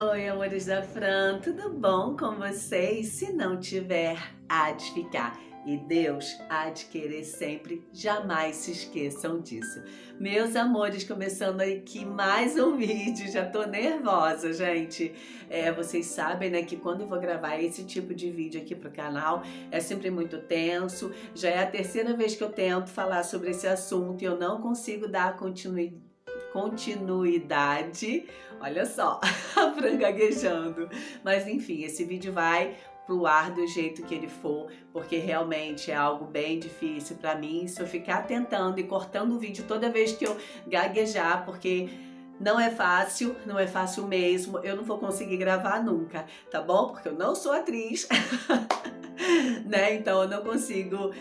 Oi, amores da Fran, tudo bom com vocês? Se não tiver, há de ficar. E Deus há de querer sempre, jamais se esqueçam disso. Meus amores, começando aqui mais um vídeo, já tô nervosa, gente. Vocês sabem, né, que quando eu vou gravar esse tipo de vídeo aqui pro canal, é sempre muito tenso. Já é a terceira vez que eu tento falar sobre esse assunto e eu não consigo dar continuidade. Olha só, a Fran gaguejando. Mas enfim, esse vídeo vai pro ar do jeito que ele for, porque realmente é algo bem difícil para mim. Se eu ficar tentando e cortando o vídeo toda vez que eu gaguejar, porque não é fácil, não é fácil mesmo, eu não vou conseguir gravar nunca, tá bom? Porque eu não sou atriz. Né? Então eu não consigo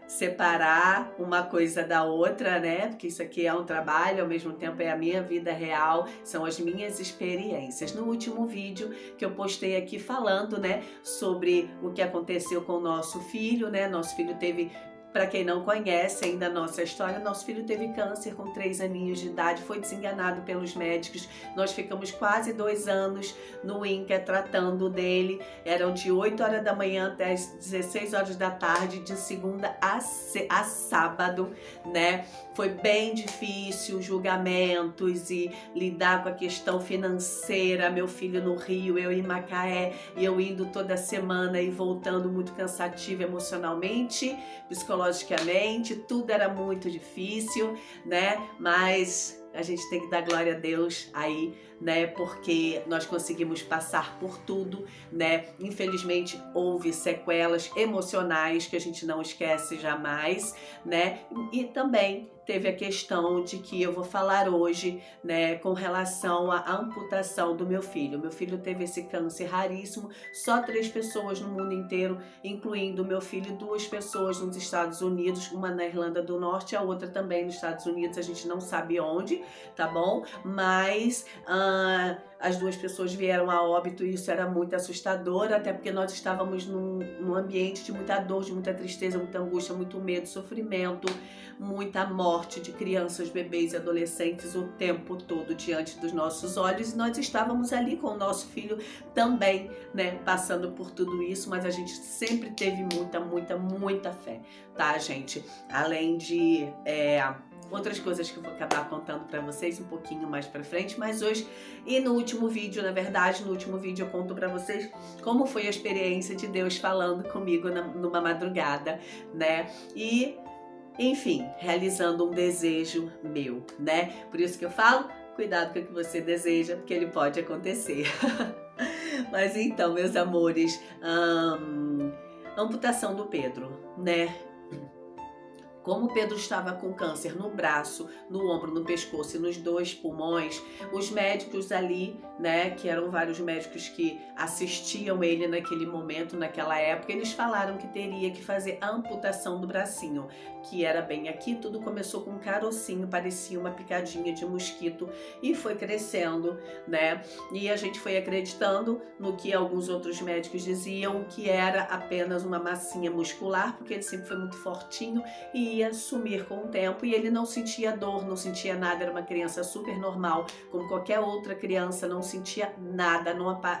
separar uma coisa da outra, né? Porque isso aqui é um trabalho, ao mesmo tempo é a minha vida real, são as minhas experiências. No último vídeo que eu postei aqui falando, né, sobre o que aconteceu com o nosso filho, né? Nosso filho teve, para quem não conhece ainda a nossa história, nosso filho teve câncer com 3 aninhos de idade, foi desenganado pelos médicos. Nós ficamos quase 2 anos no INCA tratando dele. Eram de 8 horas da manhã até as 16 horas da tarde, de segunda a sábado, né? Foi bem difícil, julgamentos e lidar com a questão financeira. Meu filho no Rio, eu em Macaé, e eu indo toda semana e voltando, muito cansativo emocionalmente, psicologicamente, tudo era muito difícil, né? Mas a gente tem que dar glória a Deus aí, né? Porque nós conseguimos passar por tudo, né? Infelizmente houve sequelas emocionais que a gente não esquece jamais, né? E também teve a questão de que eu vou falar hoje, né, com relação à amputação do meu filho. Meu filho teve esse câncer raríssimo, só 3 pessoas no mundo inteiro, incluindo meu filho, 2 pessoas nos Estados Unidos, uma na Irlanda do Norte, a outra também nos Estados Unidos, a gente não sabe onde, tá bom? Mas as 2 pessoas vieram a óbito e isso era muito assustador, até porque nós estávamos num ambiente de muita dor, de muita tristeza, muita angústia, muito medo, sofrimento, muita morte de crianças, bebês e adolescentes o tempo todo diante dos nossos olhos, e nós estávamos ali com o nosso filho também, né, passando por tudo isso, mas a gente sempre teve muita fé, tá, gente? Além de outras coisas que eu vou acabar contando pra vocês um pouquinho mais pra frente, mas hoje, e no último vídeo, na verdade, no último vídeo eu conto pra vocês como foi a experiência de Deus falando comigo numa madrugada, né? E, enfim, realizando um desejo meu, né? Por isso que eu falo, cuidado com o que você deseja, porque ele pode acontecer. Mas então, meus amores, amputação do Pedro, né? Como o Pedro estava com câncer no braço, no ombro, no pescoço e nos 2 pulmões, os médicos ali, né, que eram vários médicos que assistiam ele naquele momento, naquela época, eles falaram que teria que fazer a amputação do bracinho, que era bem aqui. Tudo começou com um carocinho, parecia uma picadinha de mosquito e foi crescendo, né? E a gente foi acreditando no que alguns outros médicos diziam, que era apenas uma massinha muscular, porque ele sempre foi muito fortinho e ia sumir com o tempo, e ele não sentia dor, não sentia nada, era uma criança super normal, como qualquer outra criança, não sentia nada,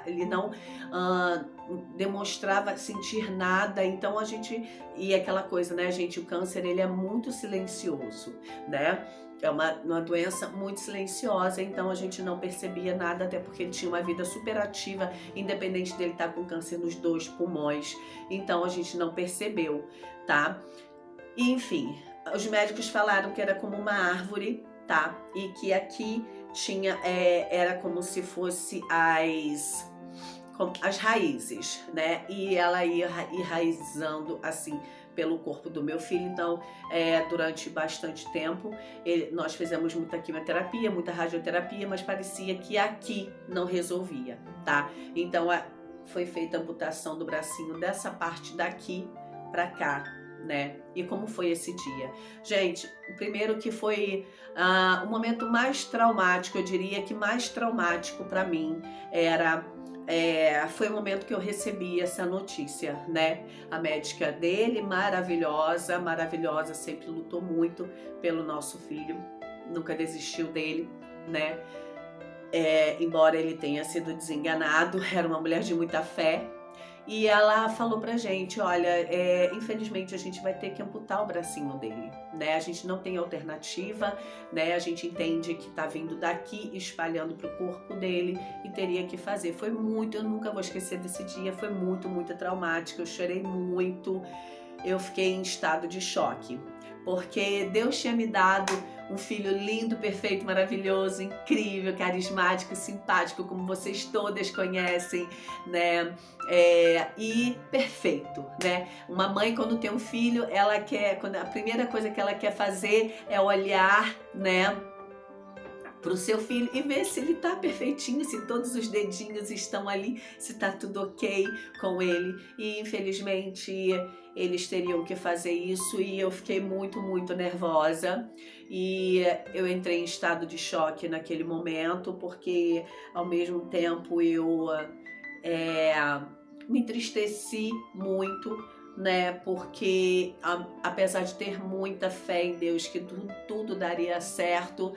ele não demonstrava sentir nada. Então a gente, e aquela coisa, né, gente, o câncer, ele é muito silencioso, né? É uma doença muito silenciosa, então a gente não percebia nada, até porque ele tinha uma vida super ativa, independente dele estar com câncer nos 2 pulmões, então a gente não percebeu, tá? E, enfim, os médicos falaram que era como uma árvore, tá? E que aqui tinha, era como se fosse as raízes, né? E ela ia enraizando assim pelo corpo do meu filho. Então, durante bastante tempo, nós fizemos muita quimioterapia, muita radioterapia, mas parecia que aqui não resolvia, tá? Então, foi feita a amputação do bracinho dessa parte daqui pra cá, né? E como foi esse dia? Gente, o primeiro que foi o momento mais traumático, eu diria que mais traumático para mim, foi o momento que eu recebi essa notícia, né? A médica dele, maravilhosa, maravilhosa, sempre lutou muito pelo nosso filho, nunca desistiu dele, né? embora ele tenha sido desenganado, era uma mulher de muita fé. E ela falou pra gente, olha, infelizmente a gente vai ter que amputar o bracinho dele, né? A gente não tem alternativa, né? A gente entende que tá vindo daqui, espalhando pro corpo dele e teria que fazer. Foi muito, eu nunca vou esquecer desse dia, foi muito, muito traumático, eu chorei muito, eu fiquei em estado de choque. Porque Deus tinha me dado um filho lindo, perfeito, maravilhoso, incrível, carismático, simpático, como vocês todas conhecem, né? E perfeito, né? Uma mãe, quando tem um filho, ela quer, a primeira coisa que ela quer fazer é olhar, né, para o seu filho e ver se ele tá perfeitinho, se todos os dedinhos estão ali, se tá tudo ok com ele. E infelizmente eles teriam que fazer isso e eu fiquei muito, muito nervosa. E eu entrei em estado de choque naquele momento, porque ao mesmo tempo eu me entristeci muito, né? Porque apesar de ter muita fé em Deus que tudo daria certo,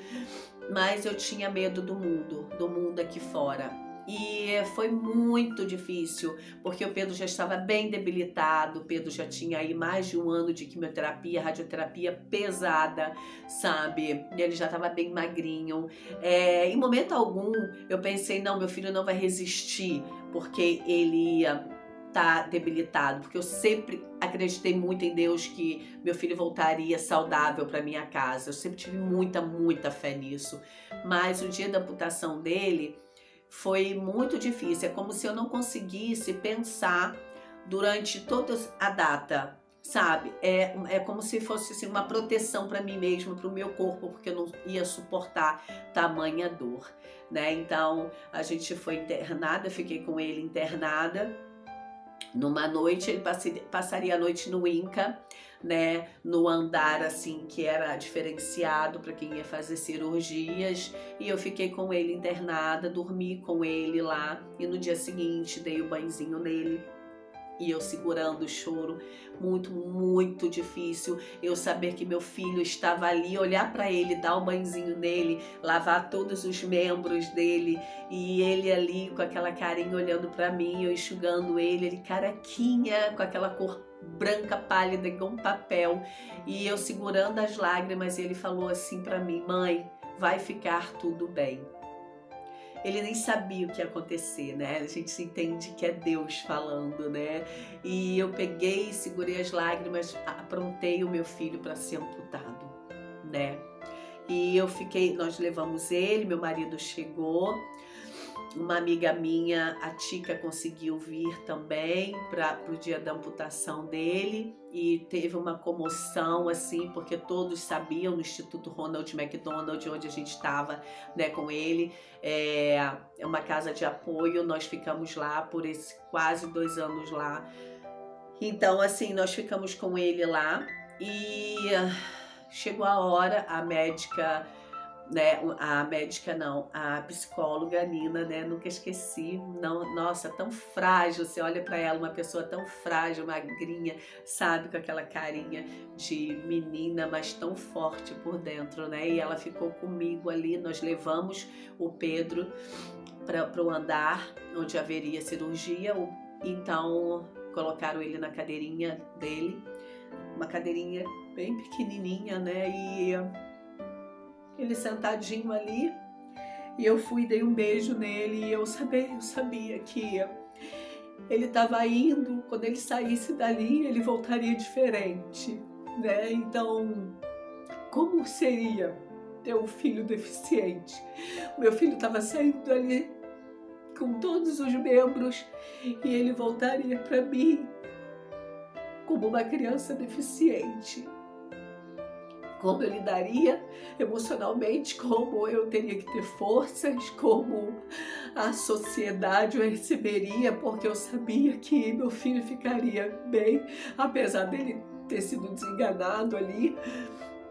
mas eu tinha medo do mundo aqui fora. E foi muito difícil, porque o Pedro já estava bem debilitado, o Pedro já tinha aí mais de 1 ano de quimioterapia, radioterapia pesada, sabe? E ele já estava bem magrinho. Em momento algum eu pensei, não, meu filho não vai resistir, porque ele tá debilitado, porque eu sempre acreditei muito em Deus que meu filho voltaria saudável para minha casa. Eu sempre tive muita, muita fé nisso. Mas o dia da amputação dele foi muito difícil. É como se eu não conseguisse pensar durante toda a data, sabe? É como se fosse assim, uma proteção para mim mesma, para o meu corpo, porque eu não ia suportar tamanha dor, né? Então a gente foi internada, eu fiquei com ele internada. Numa noite, ele passaria a noite no INCA, né, no andar assim que era diferenciado para quem ia fazer cirurgias, e eu fiquei com ele internada, dormi com ele lá e no dia seguinte dei o banhozinho nele. E eu segurando o choro, muito, muito difícil. Eu saber que meu filho estava ali, olhar para ele, dar um banhozinho nele, lavar todos os membros dele. E ele ali com aquela carinha olhando para mim, eu enxugando ele carequinha, com aquela cor branca pálida igual um papel. E eu segurando as lágrimas, e ele falou assim para mim, mãe, vai ficar tudo bem. Ele nem sabia o que ia acontecer, né? A gente se entende que é Deus falando, né? E eu peguei, segurei as lágrimas, aprontei o meu filho para ser amputado, né? E eu fiquei, nós levamos ele, meu marido chegou, uma amiga minha, a Tica, conseguiu vir também para o dia da amputação dele e teve uma comoção assim, porque todos sabiam no Instituto Ronald McDonald, onde a gente estava, né, com ele. É uma casa de apoio, nós ficamos lá por quase 2 anos lá. Então, assim, nós ficamos com ele lá e chegou a hora, a médica, né, a psicóloga Nina, né, nunca esqueci, não, nossa, tão frágil, você olha para ela, uma pessoa tão frágil, magrinha, sabe, com aquela carinha de menina, mas tão forte por dentro, né, e ela ficou comigo ali, nós levamos o Pedro para o andar, onde haveria cirurgia, então colocaram ele na cadeirinha dele, uma cadeirinha bem pequenininha, né, e ele sentadinho ali, e eu fui, dei um beijo nele, e eu sabia que ele estava indo, quando ele saísse dali, ele voltaria diferente, né? Então, como seria ter um filho deficiente? O meu filho estava saindo dali com todos os membros, e ele voltaria para mim como uma criança deficiente. Como eu lidaria emocionalmente, como eu teria que ter forças, como a sociedade o receberia, porque eu sabia que meu filho ficaria bem, apesar dele ter sido desenganado ali.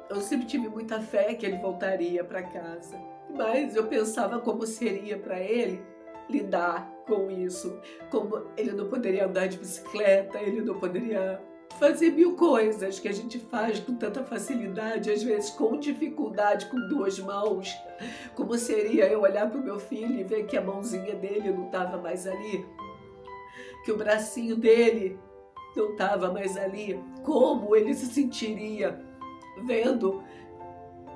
Eu sempre tive muita fé que ele voltaria para casa, mas eu pensava como seria para ele lidar com isso, como ele não poderia andar de bicicleta, ele não poderia fazer mil coisas que a gente faz com tanta facilidade, às vezes com dificuldade, com duas mãos. Como seria eu olhar para o meu filho e ver que a mãozinha dele não estava mais ali, que o bracinho dele não estava mais ali? Como ele se sentiria vendo,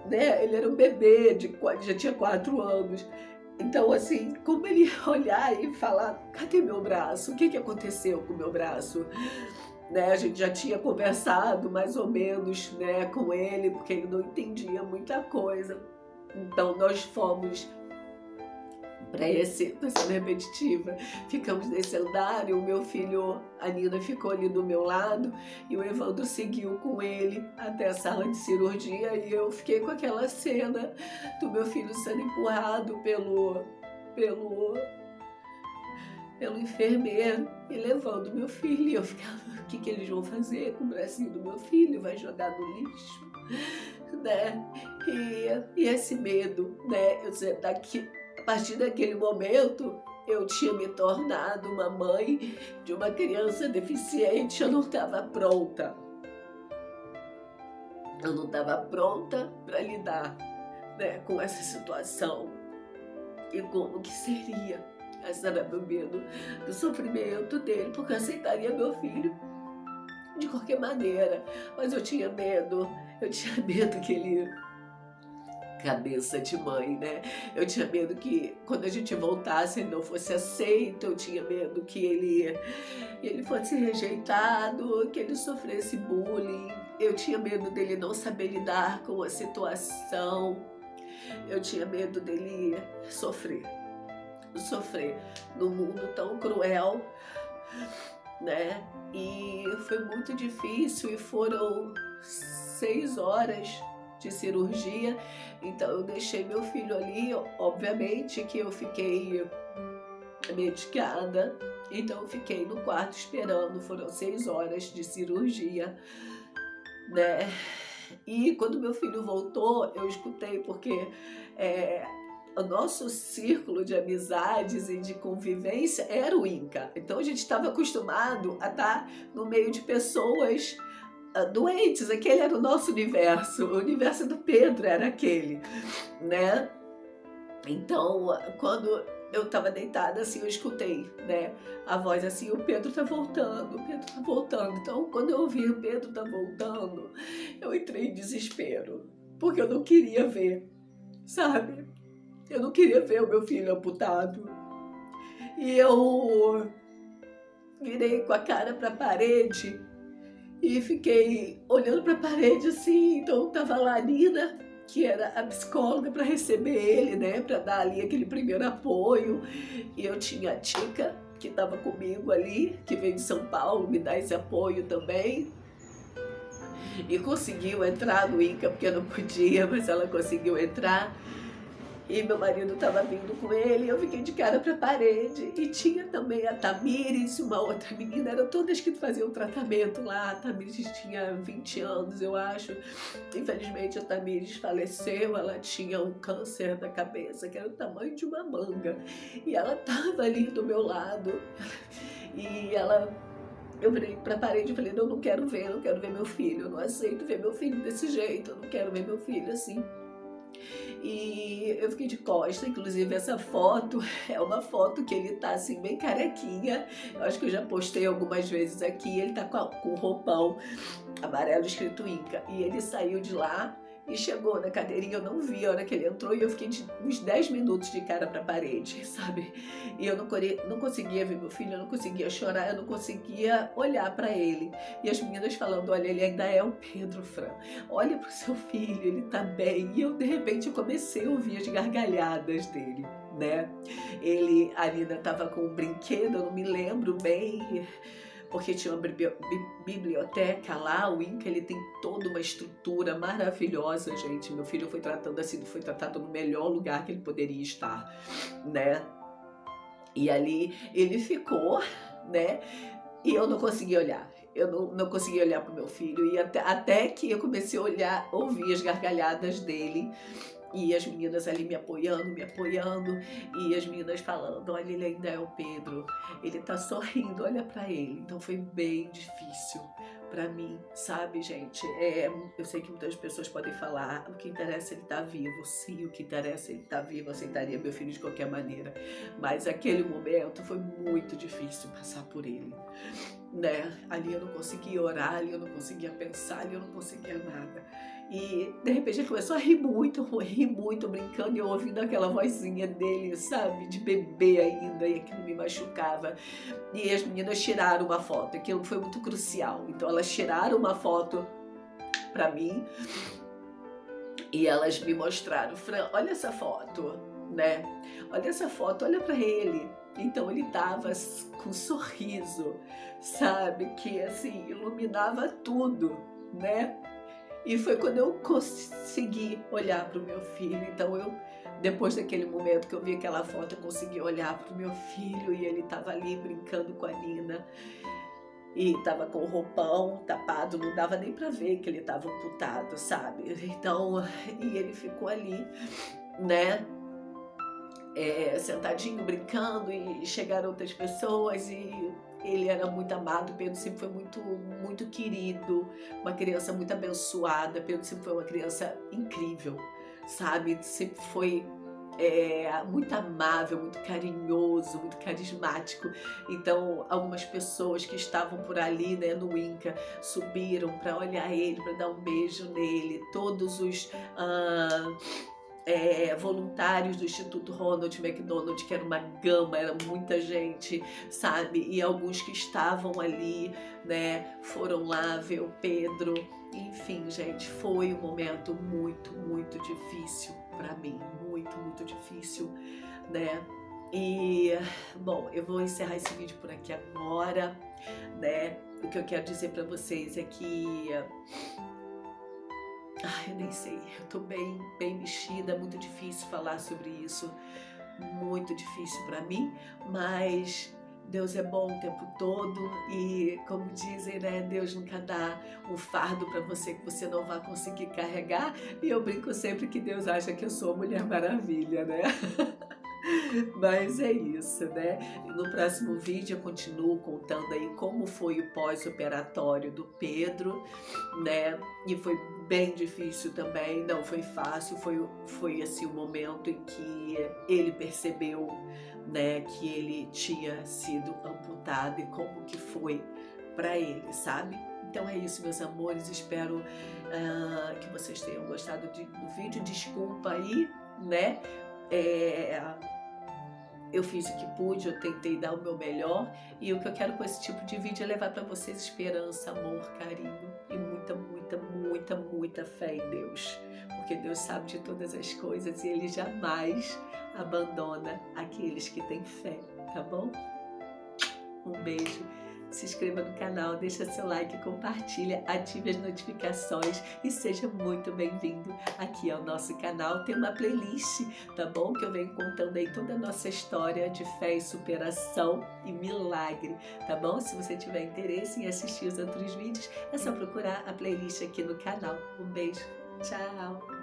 né? Ele era um bebê, já tinha 4 anos. Então, assim, como ele ia olhar e falar, cadê meu braço? O que aconteceu com o meu braço? Né, a gente já tinha conversado mais ou menos, né, com ele, porque ele não entendia muita coisa. Então nós fomos para essa repetitiva, ficamos nesse andar e o meu filho, a Nina, ficou ali do meu lado e o Evandro seguiu com ele até a sala de cirurgia e eu fiquei com aquela cena do meu filho sendo empurrado pelo enfermeiro e levando meu filho. E eu ficava, o que eles vão fazer com o bracinho do meu filho? Vai jogar no lixo? Né? E esse medo, né? A partir daquele momento, eu tinha me tornado uma mãe de uma criança deficiente. Eu não estava pronta. Eu não estava pronta para lidar, né, com essa situação. E como que seria? Esse era meu medo do sofrimento dele, porque eu aceitaria meu filho de qualquer maneira. Mas eu tinha medo que ele... Cabeça de mãe, né? Eu tinha medo que quando a gente voltasse ele não fosse aceito, eu tinha medo que ele fosse rejeitado, que ele sofresse bullying. Eu tinha medo dele não saber lidar com a situação. Eu tinha medo dele sofrer num mundo tão cruel, né? E foi muito difícil e foram 6 horas de cirurgia, então eu deixei meu filho ali. Obviamente que eu fiquei medicada, então eu fiquei no quarto esperando. Foram 6 horas de cirurgia, né? E quando meu filho voltou, eu escutei, porque o nosso círculo de amizades e de convivência era o INCA. Então a gente estava acostumado a estar no meio de pessoas doentes. Aquele era o nosso universo. O universo do Pedro era aquele, né? Então, quando eu estava deitada assim, eu escutei, né, a voz assim, o Pedro tá voltando, o Pedro tá voltando. Então, quando eu ouvi o Pedro tá voltando, eu entrei em desespero, porque eu não queria ver, sabe? Eu não queria ver o meu filho amputado. E eu virei com a cara para a parede e fiquei olhando para a parede assim. Então tava lá a Nina, que era a psicóloga, para receber ele, né, para dar ali aquele primeiro apoio. E eu tinha a Tica, que estava comigo ali, que veio de São Paulo me dar esse apoio também. E conseguiu entrar no INCA, porque eu não podia, mas ela conseguiu entrar. E meu marido estava vindo com ele, eu fiquei de cara para a parede. E tinha também a Tamires, uma outra menina, eram todas que faziam tratamento lá. A Tamires tinha 20 anos, eu acho. Infelizmente a Tamires faleceu, ela tinha um câncer na cabeça, que era o tamanho de uma manga. E ela estava ali do meu lado. E eu virei para a parede e falei, não quero ver meu filho, eu não aceito ver meu filho desse jeito, eu não quero ver meu filho assim. E eu fiquei de costa. Inclusive essa foto é uma foto que ele tá assim bem carequinha. Eu acho que eu já postei algumas vezes aqui. Ele tá com um roupão amarelo escrito INCA. E ele saiu de lá e chegou na cadeirinha. Eu não vi a hora que ele entrou e eu fiquei uns 10 minutos de cara pra parede, sabe? E eu não conseguia ver meu filho, eu não conseguia chorar, eu não conseguia olhar pra ele. E as meninas falando, olha, ele ainda é o Pedro, Fran. Olha pro seu filho, ele tá bem. E eu, de repente, eu comecei a ouvir as gargalhadas dele, né? A Nina tava com um brinquedo, eu não me lembro bem, porque tinha uma biblioteca lá. O INCA, ele tem toda uma estrutura maravilhosa, gente. Meu filho foi tratado no melhor lugar que ele poderia estar, né? E ali ele ficou, né? E eu não conseguia olhar. Eu não conseguia olhar para o meu filho. E até que eu comecei a ouvir as gargalhadas dele. E as meninas ali me apoiando, e as meninas falando, olha, ele ainda é o Pedro, ele tá sorrindo, olha pra ele. Então foi bem difícil, pra mim, sabe, gente? Eu sei que muitas pessoas podem falar, o que interessa é ele estar vivo. Sim, o que interessa é ele estar vivo, eu aceitaria meu filho de qualquer maneira. Mas aquele momento foi muito difícil passar por ele, né? Ali eu não conseguia orar, ali eu não conseguia pensar, ali eu não conseguia nada. E de repente ele começou a rir muito, brincando, e eu ouvindo aquela vozinha dele, sabe, de bebê ainda, e aquilo me machucava. E as meninas tiraram uma foto, aquilo foi muito crucial. Então elas tiraram uma foto pra mim e elas me mostraram: Fran, olha essa foto, né? Olha essa foto, olha pra ele. Então ele tava com um sorriso, sabe, que assim, iluminava tudo, né? E foi quando eu consegui olhar para o meu filho. Então depois daquele momento que eu vi aquela foto, eu consegui olhar para o meu filho e ele estava ali brincando com a Nina. E estava com o roupão tapado, não dava nem para ver que ele estava amputado, sabe? Então, e ele ficou ali, né? Sentadinho, brincando, e chegaram outras pessoas e ele era muito amado. Pedro sempre foi muito querido, uma criança muito abençoada. Pedro sempre foi uma criança incrível, sabe? Sempre foi muito amável, muito carinhoso, muito carismático. Então algumas pessoas que estavam por ali, né, no INCA, subiram para olhar ele, para dar um beijo nele. Todos os voluntários do Instituto Ronald McDonald, que era uma gama, era muita gente, sabe? E alguns que estavam ali, né, foram lá ver o Pedro. Enfim, gente, foi um momento muito difícil para mim, muito difícil, né? E, bom, eu vou encerrar esse vídeo por aqui agora, né? O que eu quero dizer para vocês é que eu nem sei, eu tô bem mexida, é muito difícil falar sobre isso, muito difícil para mim, mas Deus é bom o tempo todo e, como dizem, né, Deus nunca dá um fardo para você que você não vai conseguir carregar. E eu brinco sempre que Deus acha que eu sou a Mulher Maravilha, né? Mas é isso, né? No próximo vídeo eu continuo contando aí como foi o pós-operatório do Pedro, né? E foi bem difícil também, não foi fácil, foi assim o momento em que ele percebeu, né, que ele tinha sido amputado e como que foi para ele, sabe? Então é isso, meus amores, espero que vocês tenham gostado do vídeo. Desculpa aí, né? Eu fiz o que pude, eu tentei dar o meu melhor, e o que eu quero com esse tipo de vídeo é levar para vocês esperança, amor, carinho e muita fé em Deus, porque Deus sabe de todas as coisas e Ele jamais abandona aqueles que têm fé, tá bom? Um beijo. Se inscreva no canal, deixa seu like, compartilha, ative as notificações e seja muito bem-vindo aqui ao nosso canal. Tem uma playlist, tá bom? Que eu venho contando aí toda a nossa história de fé e superação e milagre, tá bom? Se você tiver interesse em assistir os outros vídeos, é só procurar a playlist aqui no canal. Um beijo, tchau!